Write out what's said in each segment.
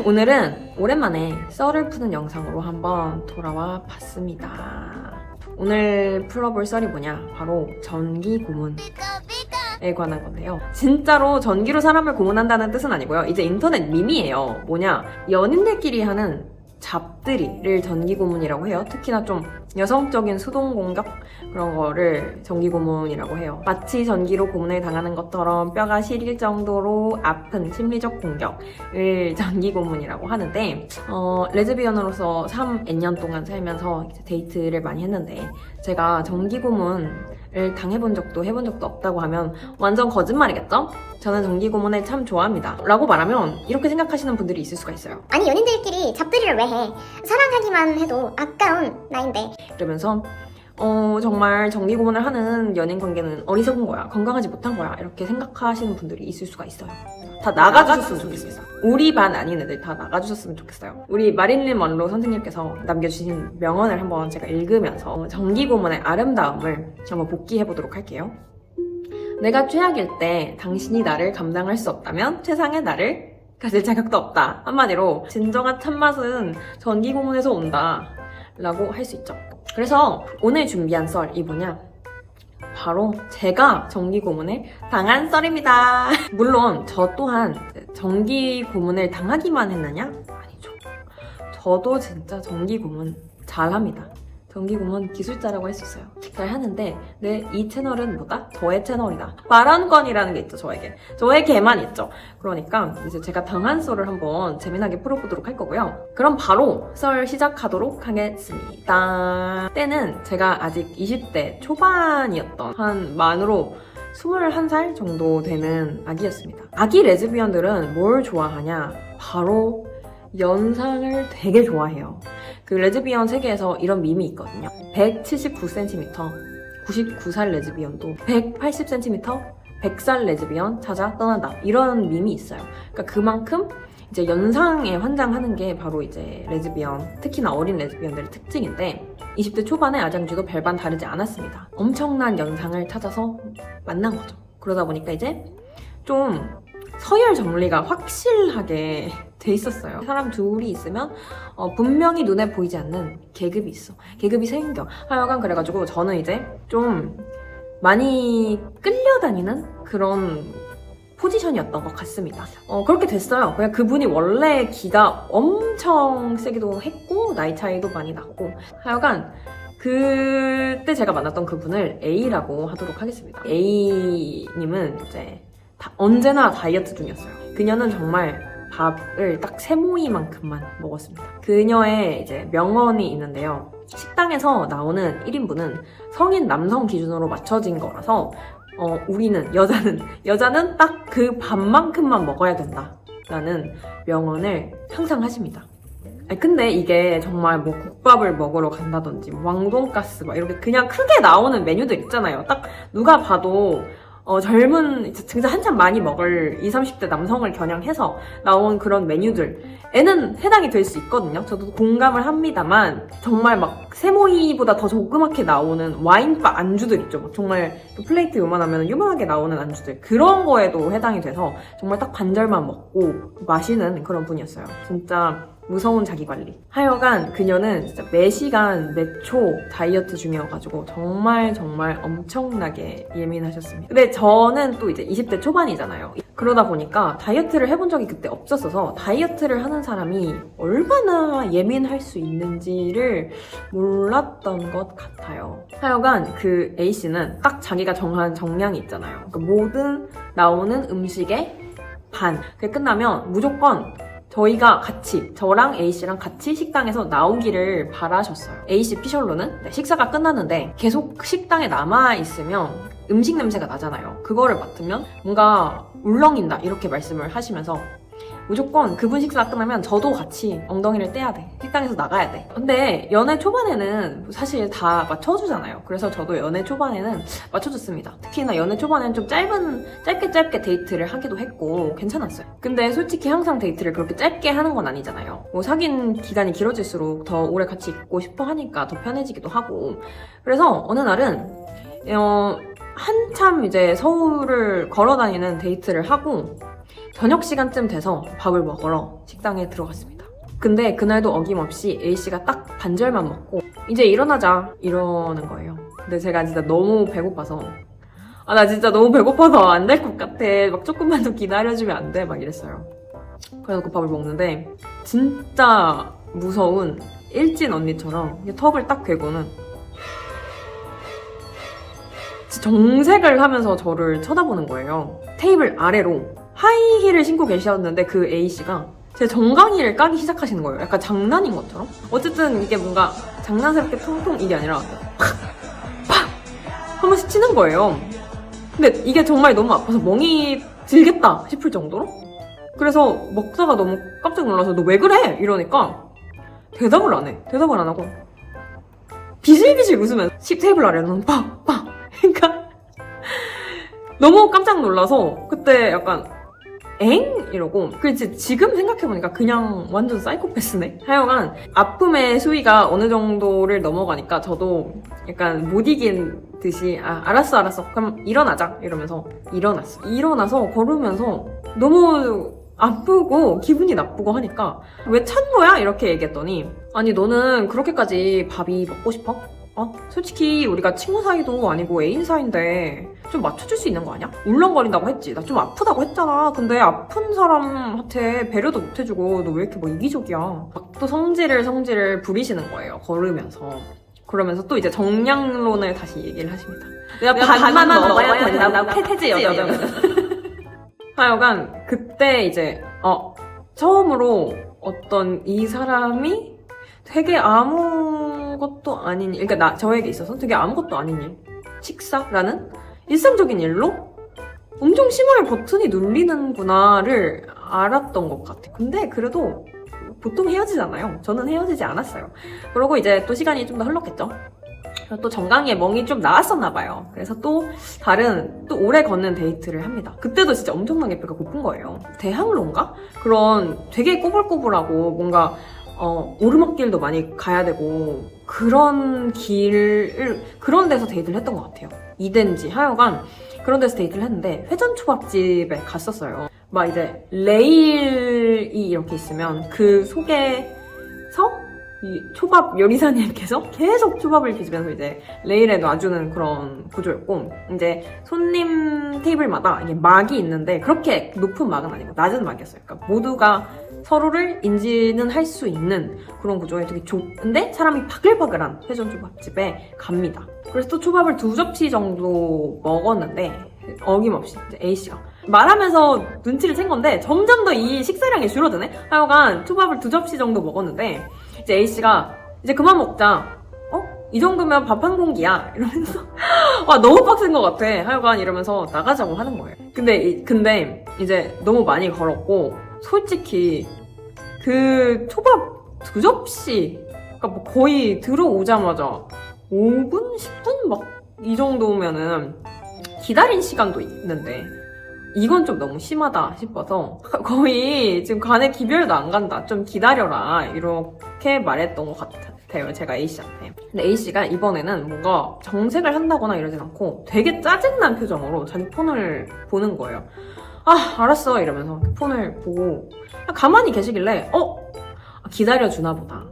오늘은 오랜만에 썰을 푸는 영상으로 한번 돌아와 봤습니다. 오늘 풀어볼 썰이 뭐냐? 바로 전기 고문에 관한 건데요. 진짜로 전기로 사람을 고문한다는 뜻은 아니고요. 이제 인터넷 밈이에요. 뭐냐? 연인들끼리 하는 잡들이를 전기 고문이라고 해요. 특히나 좀 여성적인 수동 공격 그런 거를 전기 고문이라고 해요. 마치 전기로 고문을 당하는 것처럼 뼈가 시릴 정도로 아픈 심리적 공격을 전기 고문이라고 하는데 레즈비언으로서 3N 동안 살면서 이제 데이트를 많이 했는데 제가 전기 고문을 당해본 적도 해본 적도 없다고 하면 완전 거짓말이겠죠? 저는 전기 고문을 참 좋아합니다 라고 말하면 이렇게 생각하시는 분들이 있을 수가 있어요. 아니 연인들끼리 잡들이를 왜 해? 사랑하기만 해도 아까운 나인데. 이러면서 정말 전기 고문을 하는 연인 관계는 어리석은 거야, 건강하지 못한 거야 이렇게 생각하시는 분들이 있을 수가 있어요. 다 나가주셨으면 좋겠어요. 우리 반 아닌 애들 다 나가주셨으면 좋겠어요. 우리 마릴린 먼로 선생님께서 남겨주신 명언을 한번 제가 읽으면서 전기 고문의 아름다움을 한번 복기해보도록 할게요. 내가 최악일 때 당신이 나를 감당할 수 없다면 최상의 나를 가질 자격도 없다. 한마디로 진정한 참맛은 전기 고문에서 온다 라고 할 수 있죠. 그래서 오늘 준비한 썰이 뭐냐? 바로 제가 전기 고문을 당한 썰입니다. 물론 저 또한 전기 고문을 당하기만 했느냐? 아니죠. 저도 진짜 전기 고문 잘합니다. 전기 고문 기술자라고 할 수 있어요. 잘 하는데 이 채널은 뭐다? 저의 채널이다. 발언권이라는 게 있죠, 저에게. 저에게만 있죠. 그러니까 이제 제가 당한 썰을 한번 재미나게 풀어보도록 할 거고요. 그럼 바로 썰 시작하도록 하겠습니다. 때는 제가 아직 20대 초반이었던 한 만으로 21살 정도 되는 아기였습니다. 아기 레즈비언들은 뭘 좋아하냐? 바로 연상을 되게 좋아해요. 그 레즈비언 세계에서 이런 밈이 있거든요. 179cm, 99살 레즈비언도 180cm, 100살 레즈비언 찾아 떠난다. 이런 밈이 있어요. 그러니까 그만큼 이제 연상에 환장하는 게 바로 이제 레즈비언, 특히나 어린 레즈비언들의 특징인데 20대 초반의 아장쥐도 별반 다르지 않았습니다. 엄청난 연상을 찾아서 만난 거죠. 그러다 보니까 이제 좀 서열 정리가 확실하게 돼 있었어요. 사람 둘이 있으면 분명히 눈에 보이지 않는 계급이 있어. 계급이 생겨. 하여간 그래가지고 저는 이제 좀 많이 끌려다니는 그런 포지션이었던 것 같습니다. 그렇게 됐어요. 그냥 그분이 원래 기가 엄청 세기도 했고 나이 차이도 많이 났고 하여간 그때 제가 만났던 그분을 A라고 하도록 하겠습니다. A님은 이제 언제나 다이어트 중이었어요. 그녀는 정말 밥을 딱 3모이만큼만 먹었습니다. 그녀의 이제 명언이 있는데요. 식당에서 나오는 1인분은 성인 남성 기준으로 맞춰진 거라서 우리는 여자는 딱 그 밥만큼만 먹어야 된다 라는 명언을 항상 하십니다. 근데 이게 정말 뭐 국밥을 먹으러 간다든지 왕돈가스 막 이렇게 그냥 크게 나오는 메뉴들 있잖아요. 딱 누가 봐도 젊은, 진짜 한참 많이 먹을 20, 30대 남성을 겨냥해서 나온 그런 메뉴들에는 해당이 될 수 있거든요. 저도 공감을 합니다만, 정말 막 세모이보다 더 조그맣게 나오는 와인바 안주들 있죠. 막 정말 플레이트 요만하면 요만하게 나오는 안주들. 그런 거에도 해당이 돼서 정말 딱 반절만 먹고 마시는 그런 분이었어요. 진짜 무서운 자기관리. 하여간 그녀는 진짜 매시간 매초 다이어트 중이어가지고 정말 엄청나게 예민하셨습니다. 근데 저는 또 이제 20대 초반이잖아요. 그러다 보니까 다이어트를 해본 적이 그때 없었어서 다이어트를 하는 사람이 얼마나 예민할 수 있는지를 몰랐던 것 같아요. 하여간 그 A씨는 딱 자기가 정한 정량이 있잖아요. 그러니까 모든 나오는 음식의 반. 그게 끝나면 무조건 저랑 A씨랑 같이 식당에서 나오기를 바라셨어요. A씨 피셜로는 식사가 끝났는데 계속 식당에 남아있으면 음식 냄새가 나잖아요. 그거를 맡으면 뭔가 울렁인다 이렇게 말씀을 하시면서 무조건 그분 식사가 끝나면 저도 같이 엉덩이를 떼야 돼. 식당에서 나가야 돼. 근데 연애 초반에는 사실 다 맞춰주잖아요. 그래서 저도 연애 초반에는 맞춰줬습니다. 특히나 연애 초반에는 좀 짧게 데이트를 하기도 했고 괜찮았어요. 근데 솔직히 항상 데이트를 그렇게 짧게 하는 건 아니잖아요. 뭐 사귄 기간이 길어질수록 더 오래 같이 있고 싶어 하니까 더 편해지기도 하고. 그래서 어느 날은 한참 이제 서울을 걸어 다니는 데이트를 하고 저녁 시간쯤 돼서 밥을 먹으러 식당에 들어갔습니다. 근데 그날도 어김없이 A씨가 딱 반절만 먹고 이제 일어나자 이러는 거예요. 근데 제가 진짜 너무 배고파서 나 진짜 너무 배고파서 안 될 것 같아. 막 조금만 더 기다려주면 안 돼? 막 이랬어요. 그래서 그 밥을 먹는데 진짜 무서운 일진 언니처럼 턱을 딱 괴고는 정색을 하면서 저를 쳐다보는 거예요. 테이블 아래로 하이힐을 신고 계셨는데 그 A씨가 제 정강이를 까기 시작하시는 거예요. 약간 장난인 것처럼. 어쨌든 이게 뭔가 장난스럽게 통통 이게 아니라 팍! 팍! 한 번씩 치는 거예요. 근데 이게 정말 너무 아파서 멍이 들겠다 싶을 정도로? 그래서 먹다가 너무 깜짝 놀라서 너 왜 그래? 이러니까 대답을 안 해. 대답을 안 하고 비실비실 웃으면서 테이블 아래는 팍! 팍! 그러니까 너무 깜짝 놀라서 그때 약간 엥? 이러고 그렇지 지금 생각해보니까 그냥 완전 사이코패스네. 하여간 아픔의 수위가 어느 정도를 넘어가니까 저도 약간 못 이긴 듯이 알았어 그럼 일어나자 이러면서 일어나서 걸으면서 너무 아프고 기분이 나쁘고 하니까 왜 찬 거야? 이렇게 얘기했더니 아니 너는 그렇게까지 밥이 먹고 싶어? 솔직히 우리가 친구 사이도 아니고 애인 사이인데 좀 맞춰줄 수 있는 거 아니야? 울렁거린다고 했지. 나 좀 아프다고 했잖아. 근데 아픈 사람한테 배려도 못 해주고 너 왜 이렇게 뭐 이기적이야. 막 또 성질을 부리시는 거예요. 걸으면서. 그러면서 또 이제 정량론을 다시 얘기를 하십니다. 내가 반만 먹어야 된다고 태지 여자는. 하여간 그때 이제 처음으로 어떤 이 사람이 되게 아무것도 아닌 일, 그러니까 저에게 있어서 되게 아무것도 아닌 일, 식사라는 일상적인 일로 엄청 심하게 버튼이 눌리는구나를 알았던 것 같아요. 근데 그래도 보통 헤어지잖아요. 저는 헤어지지 않았어요. 그러고 이제 또 시간이 좀 더 흘렀겠죠. 또 정강이에 멍이 좀 나왔었나 봐요. 그래서 또 오래 걷는 데이트를 합니다. 그때도 진짜 엄청나게 배가 고픈 거예요. 대학로인가? 그런 되게 꼬불꼬불하고 뭔가 오르막길도 많이 가야 되고 그런 데서 데이트를 했던 것 같아요. 이든지 하여간 그런 데서 데이트를 했는데 회전초밥집에 갔었어요. 막 이제 레일이 이렇게 있으면 그 속에서 이 초밥 요리사님께서 계속 초밥을 빚으면서 이제 레일에 놔주는 그런 구조였고 이제 손님 테이블마다 이게 막이 있는데 그렇게 높은 막은 아니고 낮은 막이었어요. 그러니까 모두가 서로를 인지는 할 수 있는 그런 구조에 되게 좋은데 사람이 바글바글한 회전초밥집에 갑니다. 그래서 또 초밥을 2접시 정도 먹었는데 어김없이 이제 A씨가 말하면서 눈치를 챈 건데 점점 더 이 식사량이 줄어드네? 하여간 초밥을 2접시 정도 먹었는데 이제 A씨가 이제 그만 먹자. 이 정도면 밥 한 공기야. 이러면서 와 너무 빡센 것 같아. 하여간 이러면서 나가자고 하는 거예요. 근데 이제 너무 많이 걸었고 솔직히 그 초밥 2접시 그러니까 뭐 거의 들어오자마자 5분? 10분? 막 이 정도면은 기다린 시간도 있는데 이건 좀 너무 심하다 싶어서 거의 지금 간에 기별도 안 간다. 좀 기다려라. 이렇게 말했던 것 같아요. 제가 A씨한테. 근데 A씨가 이번에는 뭔가 정색을 한다거나 이러진 않고 되게 짜증난 표정으로 자기 폰을 보는 거예요. 알았어 이러면서 폰을 보고 가만히 계시길래 기다려주나 보다.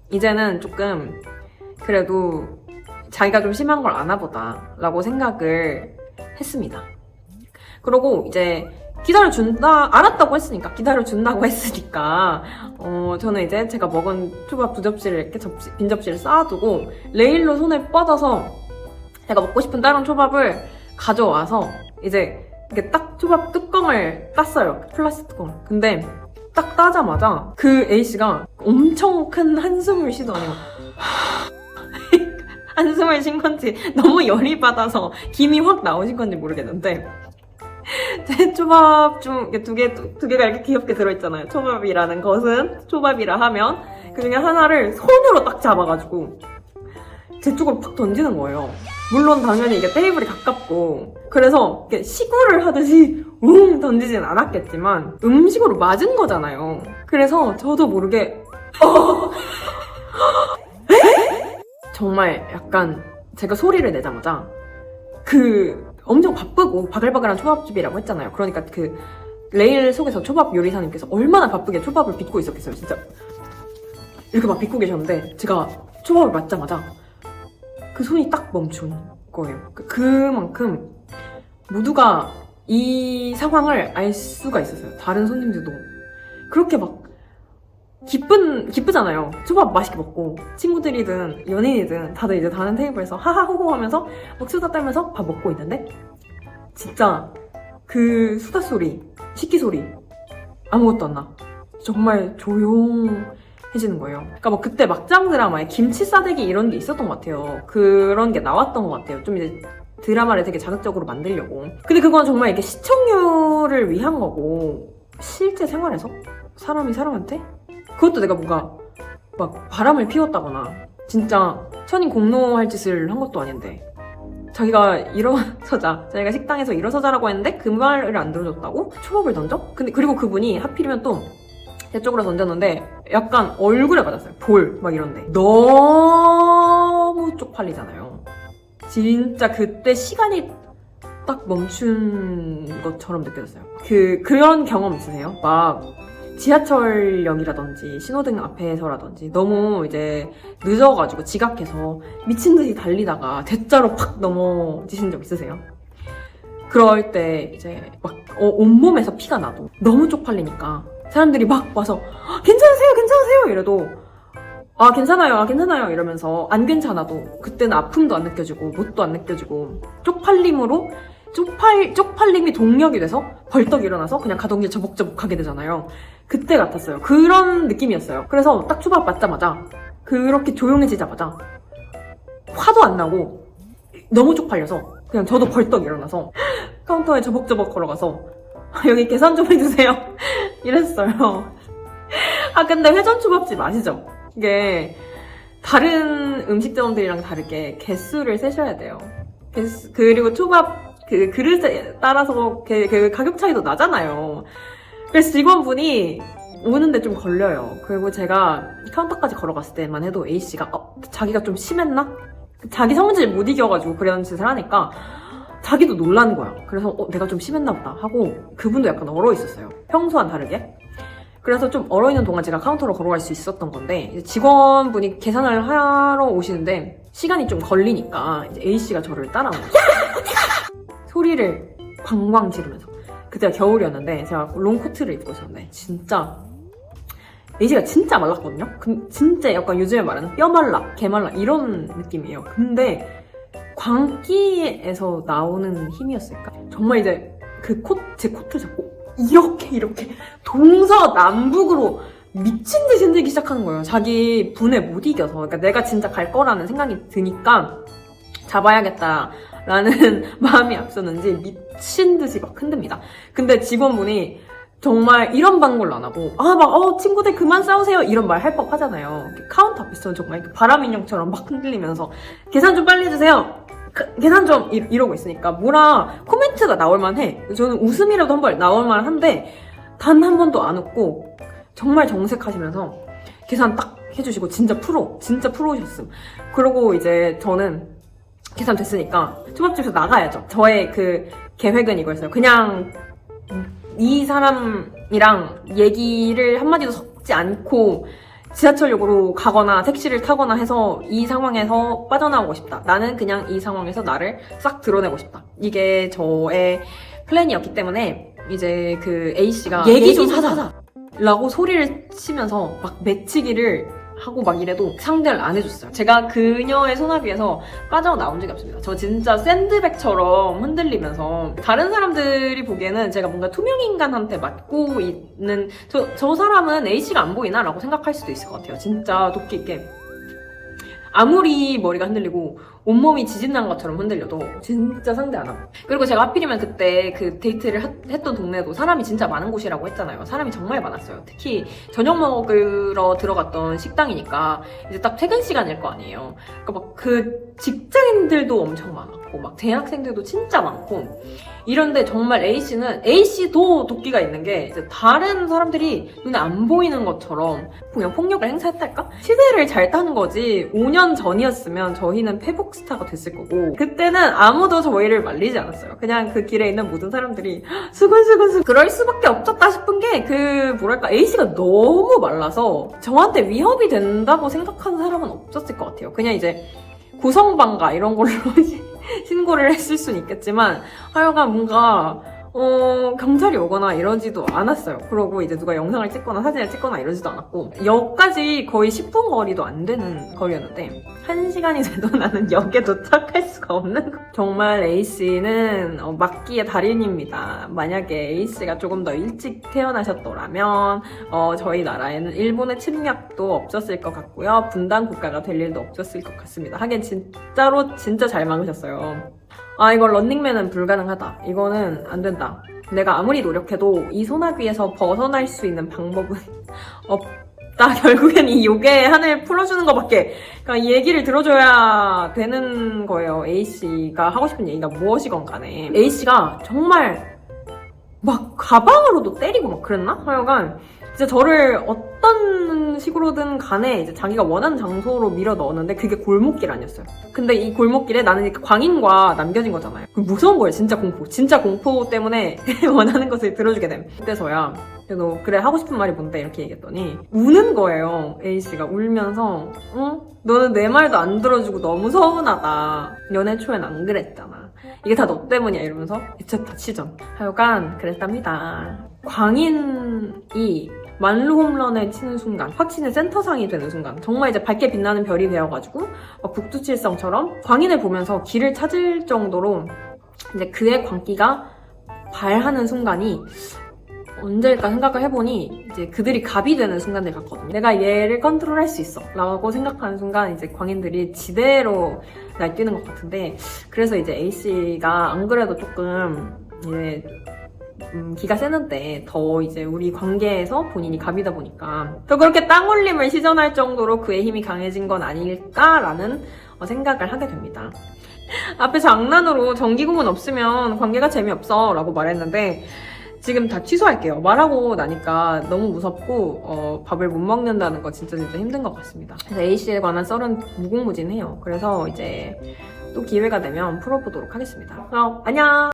이제는 조금 그래도 자기가 좀 심한 걸 아나 보다 라고 생각을 했습니다. 그러고 이제 알았다고 했으니까 기다려준다고 했으니까 저는 이제 제가 먹은 초밥 2접시를 이렇게 빈 접시를 쌓아두고 레일로 손을 뻗어서 제가 먹고 싶은 다른 초밥을 가져와서 이제 이렇게 딱 초밥 뚜껑을 땄어요. 플라스틱 뚜껑을. 근데 딱 따자마자 그 A씨가 엄청 큰 한숨을 쉬더니 한숨을 쉰 건지 너무 열이 받아서 김이 확 나오신 건지 모르겠는데 제 초밥 중 두 개가 이렇게 귀엽게 들어있잖아요. 초밥이라는 것은 초밥이라 하면 그 중에 하나를 손으로 딱 잡아가지고 제 쪽으로 팍 던지는 거예요. 물론 당연히 이게 테이블이 가깝고 그래서 이렇게 시구를 하듯이 던지진 않았겠지만 음식으로 맞은 거잖아요. 그래서 저도 모르게 정말 약간 제가 소리를 내자마자 엄청 바쁘고 바글바글한 초밥집이라고 했잖아요. 그러니까 그 레일 속에서 초밥 요리사님께서 얼마나 바쁘게 초밥을 빚고 있었겠어요, 진짜. 이렇게 막 빚고 계셨는데 제가 초밥을 맞자마자 그 손이 딱 멈춘 거예요. 그만큼 모두가 이 상황을 알 수가 있었어요. 다른 손님들도. 그렇게 막 기쁘잖아요. 초밥 맛있게 먹고 친구들이든 연인이든 다들 이제 다른 테이블에서 하하호호 하면서 막 수다 떨면서 밥 먹고 있는데 진짜 그 수다 소리, 식기 소리 아무것도 안 나. 정말 조용해지는 거예요. 그러니까 뭐 그때 막장 드라마에 김치 싸대기 이런 게 있었던 것 같아요. 그런 게 나왔던 것 같아요. 좀 이제 드라마를 되게 자극적으로 만들려고. 근데 그건 정말 이렇게 시청률을 위한 거고 실제 생활에서 사람이 사람한테 그것도 내가 뭔가 막 바람을 피웠다거나 진짜 천인공노할 짓을 한 것도 아닌데 자기가 자기가 식당에서 일어서자라고 했는데 그 말을 안 들어줬다고 초밥을 던져? 근데 그리고 그분이 하필이면 또 제 쪽으로 던졌는데 약간 얼굴에 맞았어요. 막 이런데 너무 쪽팔리잖아요. 진짜 그때 시간이 딱 멈춘 것처럼 느껴졌어요. 그런 경험 있으세요? 막 지하철역이라든지 신호등 앞에서라든지 너무 이제 늦어가지고 지각해서 미친 듯이 달리다가 대자로 팍 넘어지신 적 있으세요? 그럴 때 이제 막 온몸에서 피가 나도 너무 쪽팔리니까 사람들이 막 와서 괜찮으세요 이래도 괜찮아요 이러면서 안 괜찮아도 그때는 아픔도 안 느껴지고 못도 안 느껴지고 쪽팔림이 동력이 돼서 벌떡 일어나서 그냥 가던 길 저벅저벅 가게 되잖아요. 그때 같았어요. 그런 느낌이었어요. 그래서 딱 초밥 맞자마자 그렇게 조용해지자마자 화도 안 나고 너무 쪽팔려서 그냥 저도 벌떡 일어나서 카운터에 저벅저벅 걸어가서 여기 계산 좀 해주세요 이랬어요. 근데 회전초밥집 아시죠? 이게 다른 음식점들이랑 다르게 개수를 세셔야 돼요. 그리고 초밥 그릇에 따라서 그 가격 차이도 나잖아요. 그래서 직원분이 오는데 좀 걸려요. 그리고 제가 카운터까지 걸어갔을 때만 해도 A씨가 자기가 좀 심했나? 자기 성질 못 이겨가지고 그런 짓을 하니까 자기도 놀란 거야. 그래서 내가 좀 심했나 보다 하고 그분도 약간 얼어있었어요. 평소와는 다르게. 그래서 좀 얼어있는 동안 제가 카운터로 걸어갈 수 있었던 건데 이제 직원분이 계산을 하러 오시는데 시간이 좀 걸리니까 이제 A씨가 저를 따라오는 거예요. 소리를 광광 지르면서. 그때가 겨울이었는데 제가 롱코트를 입고 있었는데 진짜 A씨가 진짜 말랐거든요? 진짜 약간 요즘에 말하는 뼈 말라, 개 말라 이런 느낌이에요. 근데 광기에서 나오는 힘이었을까? 정말 이제 제 코트 잡고 이렇게 동서남북으로 미친 듯이 흔들기 시작하는 거예요. 자기 분에 못 이겨서. 그러니까 내가 진짜 갈 거라는 생각이 드니까 잡아야겠다라는 마음이 앞서는지 미친 듯이 막 흔듭니다. 근데 직원분이 정말 이런 방구를 안 하고 친구들 그만 싸우세요 이런 말 할 법 하잖아요. 카운터 앞에서 정말 바람 인형처럼 막 흔들리면서 계산 좀 빨리 해주세요. 계산 좀 이러고 있으니까 뭐라 코멘트가 나올만 해. 저는 웃음이라도 한 번 나올만 한데 단 한 번도 안 웃고 정말 정색하시면서 계산 딱 해주시고 진짜 프로셨음. 그러고 이제 저는 계산 됐으니까 초밥집에서 나가야죠. 저의 그 계획은 이거였어요. 그냥 이 사람이랑 얘기를 한마디도 섞지 않고 지하철역으로 가거나 택시를 타거나 해서 이 상황에서 빠져나오고 싶다. 나는 그냥 이 상황에서 나를 싹 드러내고 싶다. 이게 저의 플랜이었기 때문에 이제 그 A씨가 얘기 좀 하자 라고 소리를 치면서 막 매치기를 하고 막 이래도 상대를 안 해줬어요. 제가 그녀의 손아귀에서 빠져나온 적이 없습니다. 저 진짜 샌드백처럼 흔들리면서 다른 사람들이 보기에는 제가 뭔가 투명인간한테 맞고 있는 저 사람은 A씨가 안 보이나? 라고 생각할 수도 있을 것 같아요. 진짜 도끼 있게 아무리 머리가 흔들리고 온몸이 지진난 것처럼 흔들려도 진짜 상대 안 하고. 그리고 제가 하필이면 그때 그 데이트를 했던 동네도 사람이 진짜 많은 곳이라고 했잖아요. 사람이 정말 많았어요. 특히 저녁 먹으러 들어갔던 식당이니까 이제 딱 퇴근 시간일 거 아니에요. 그러니까 막 그 직장인들도 엄청 많았고 막 대학생들도 진짜 많고 이런데 정말 A씨도 도끼가 있는 게 이제 다른 사람들이 눈에 안 보이는 것처럼 그냥 폭력을 행사했달까? 시대를 잘 타는 거지 5년 전이었으면 저희는 페북 스타가 됐을 거고 그때는 아무도 저희를 말리지 않았어요. 그냥 그 길에 있는 모든 사람들이 수근수근 그럴 수밖에 없었다 싶은 게 그 뭐랄까 A씨가 너무 말라서 저한테 위협이 된다고 생각하는 사람은 없었을 것 같아요. 그냥 이제 고성방가 이런 걸로 신고를 했을 수는 있겠지만 하여간 뭔가 경찰이 오거나 이러지도 않았어요. 그러고 이제 누가 영상을 찍거나 사진을 찍거나 이러지도 않았고 역까지 거의 10분 거리도 안 되는 거리였는데 1시간이 돼도 나는 역에 도착할 수가 없는 거. 정말 A씨는 막기의 달인입니다. 만약에 A씨가 조금 더 일찍 태어나셨더라면 저희 나라에는 일본의 침략도 없었을 것 같고요. 분단 국가가 될 일도 없었을 것 같습니다. 하긴 진짜로 진짜 잘 막으셨어요. 아 이거 런닝맨은 불가능하다. 이거는 안 된다. 내가 아무리 노력해도 이 소나기에서 벗어날 수 있는 방법은 없다. 결국엔 이 욕의 한을 풀어주는 것밖에. 그러니까 이 얘기를 들어줘야 되는 거예요. A씨가 하고 싶은 얘기가 무엇이건 간에. A씨가 정말 막 가방으로도 때리고 막 그랬나? 하여간 진짜 저를 어떤 식으로든 간에 이제 자기가 원하는 장소로 밀어 넣었는데 그게 골목길 아니었어요. 근데 이 골목길에 나는 광인과 남겨진 거잖아요. 무서운 거예요. 진짜 공포. 진짜 공포 때문에 원하는 것을 들어주게 됨. 그때서야 너 그래 하고 싶은 말이 뭔데? 이렇게 얘기했더니 우는 거예요. A씨가 울면서 너는 내 말도 안 들어주고 너무 서운하다. 연애 초엔 안 그랬잖아. 이게 다 너 때문이야 이러면서 미쳤다 치전. 하여간 그랬답니다. 광인이 만루 홈런을 치는 순간, 확신의 센터상이 되는 순간, 정말 이제 밝게 빛나는 별이 되어가지고 북두칠성처럼 광인을 보면서 길을 찾을 정도로 이제 그의 광기가 발하는 순간이 언제일까 생각을 해보니 이제 그들이 갑이 되는 순간들 같거든요. 내가 얘를 컨트롤할 수 있어 라고 생각하는 순간 이제 광인들이 지대로 날뛰는 것 같은데 그래서 이제 A씨가 안 그래도 조금 이제 기가 세는데 더 이제 우리 관계에서 본인이 갑이다 보니까 더 그렇게 땅올림을 시전할 정도로 그의 힘이 강해진 건 아닐까라는 생각을 하게 됩니다. 앞에 장난으로 정기고문 없으면 관계가 재미없어 라고 말했는데 지금 다 취소할게요. 말하고 나니까 너무 무섭고 밥을 못 먹는다는 거 진짜 힘든 것 같습니다. 그래서 A씨에 관한 썰은 무궁무진해요. 그래서 이제 또 기회가 되면 풀어보도록 하겠습니다. 그럼 안녕!